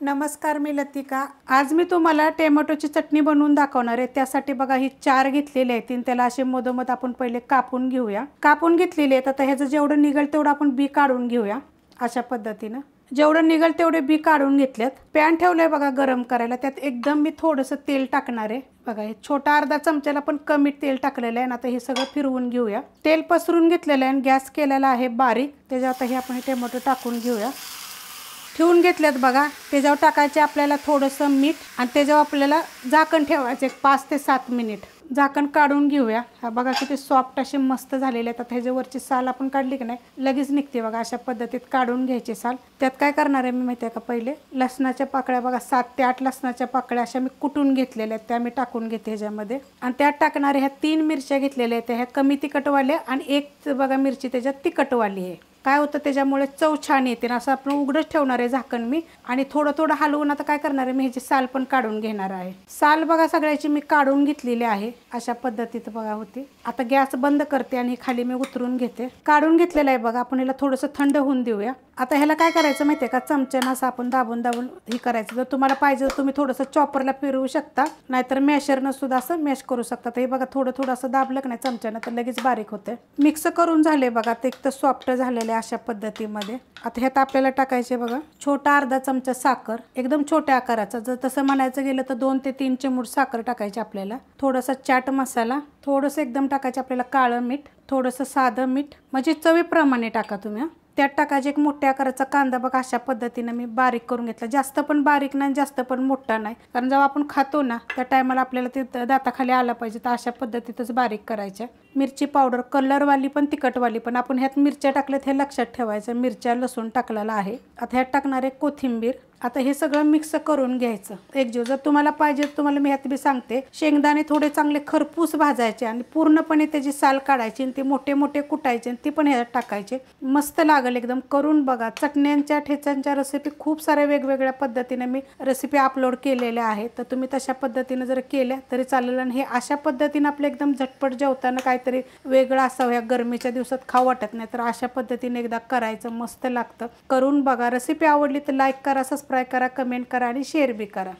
नमस्कार, मी लतिका। आज मी तुम्हाला टोमॅटोची चटणी बनवून दाखवणार आहे। त्यासाठी बघा ही 4 घेतलेले आहेत आणि त्याला असे मधोमध आपण पहिले कापून घेऊया। कापून घेतलेले आहेत। आता ह्याचं जेवढं निघेल तेवढं आपण बी काढून घेऊया। अशा पद्धतीने जेवढं निघेल तेवढे बी काढून घेतलेत। पॅन ठेवलंय बघा गरम करायला। त्यात एकदम मी थोडंसं तेल टाकणार आहे। बघा हे छोटा अर्धा चमच्याला पण कमी तेल टाकलेलं आहे। आता हे सगळं फिरवून घेऊया। तेल पसरून घेतलेलं आहे आणि गॅस केलेला आहे बारीक। त्याच्यात आता हे आपण टोमॅटो टाकून घेऊया। ठेवून घेतल्यात बघा। त्याच्यावर टाकायचे आपल्याला थोडंसं मीठ आणि त्याच्यावर आपल्याला झाकण ठेवायचे 5 ते 7 मिनिट। झाकण काढून घेऊया। हा बघा किती सॉफ्ट असे मस्त झालेले आहेत। आता ह्याच्यावरची साल आपण काढली की नाही लगेच निघते बघा। अशा पद्धतीत काढून घ्यायची साल। त्यात काय करणार आहे मी माहिती आहे का, पहिले लसणाच्या पाकळ्या बघा 7 ते 8 लसणाच्या पाकळ्या अशा मी कुटून घेतलेल्या आहेत, त्या मी टाकून घेते ह्याच्यामध्ये। आणि त्यात टाकणारे ह्या 3 मिरच्या घेतलेल्या आहेत, ह्या कमी तिखटवाल्या आणि एक बघा मिरची त्याच्यात तिखटवाली आहे। काय होतं त्याच्यामुळे चव छान येते। असं आपण उघडच ठेवणार आहे झाकण मी आणि थोडं थोडं हलवून आता काय करणार आहे मी ह्याची साल पण काढून घेणार आहे। साल बघा सगळ्याची मी काढून घेतलेली आहे। अशा पद्धतीत बघा होती। आता गॅस बंद करते आणि खाली मी उतरून घेते। काढून घेतलेलं आहे बघा। आपण ह्याला थोडंसं थंड होऊन देऊया। आता ह्याला काय करायचं माहिती आहे का, चमच्यानं असं आपण दाबून दाबून हे करायचं। जर तुम्हाला पाहिजे तर तुम्ही थोडंसं चॉपरला फिरवू शकता, नाहीतर मॅशरनं सुद्धा असं मॅश करू शकता। तर हे बघा थोडं थोडं असं दाबलं की नाही चमच्यानं तर लगेच बारीक होते। मिक्स करून झाले बघा ते एक तर सॉफ्ट झालेले अशा पद्धतीमध्ये। आता ह्यात आपल्याला टाकायचे बघा छोटा अर्धा चमचा साखर, एकदम छोट्या आकाराचा। जर तसं म्हणायचं गेलं तर 2 ते 3 चिमूट साखर टाकायची आपल्याला। थोडासा चाट मसाला, थोडंसं एकदम टाकायचं आपल्याला काळं मीठ, थोडंसं साधं मीठ, म्हणजे चवीप्रमाणे टाका तुम्ही। त्यात टाकायचे एक मोठ्या आकाराचा कांदा बघा। अशा पद्धतीने मी बारीक करून घेतला। जास्त पण बारीक नाही, जास्त पण मोठा नाही, कारण जेव्हा आपण खातो ना त्या टायमाला आपल्याला ते दाताखाली आला पाहिजे। तर अशा पद्धतीतच बारीक करायच्या। मिरची पावडर, कलरवाली पण तिखटवाली पण। आपण ह्यात मिरच्या टाकल्यात हे लक्षात ठेवायचं, मिरच्या लसूण टाकलेला आहे। आता ह्यात टाकणार आहे कोथिंबीर। आता हे सगळं मिक्स करून घ्यायचं एकजीव। जर तुम्हाला पाहिजे तुम्हाला मी ह्यात बी सांगते, शेंगदाणे थोडे चांगले खरपूस भाजायचे आणि पूर्णपणे त्याची साल काढायची आणि ते मोठे मोठे कुटायचे आणि ते पण ह्यात टाकायचे। मस्त लागेल एकदम, करून बघा। चटण्यांच्या ठेचांच्या रेसिपी खूप साऱ्या वेगवेगळ्या पद्धतीने मी रेसिपी अपलोड केलेल्या आहेत, तर तुम्ही तशा पद्धतीने जर केल्या तरी चालेल। आणि हे अशा पद्धतीने आपलं एकदम झटपट जेवताना काहीतरी वेगळं असावं, या गरमीच्या दिवसात खाऊ वाटत नाही, तर अशा पद्धतीने एकदा करायचं, मस्त लागतं। करून बघा। रेसिपी आवडली तर लाईक करा, सबस्क्राईब करा, कमेंट करा आणि शेअर बी करा।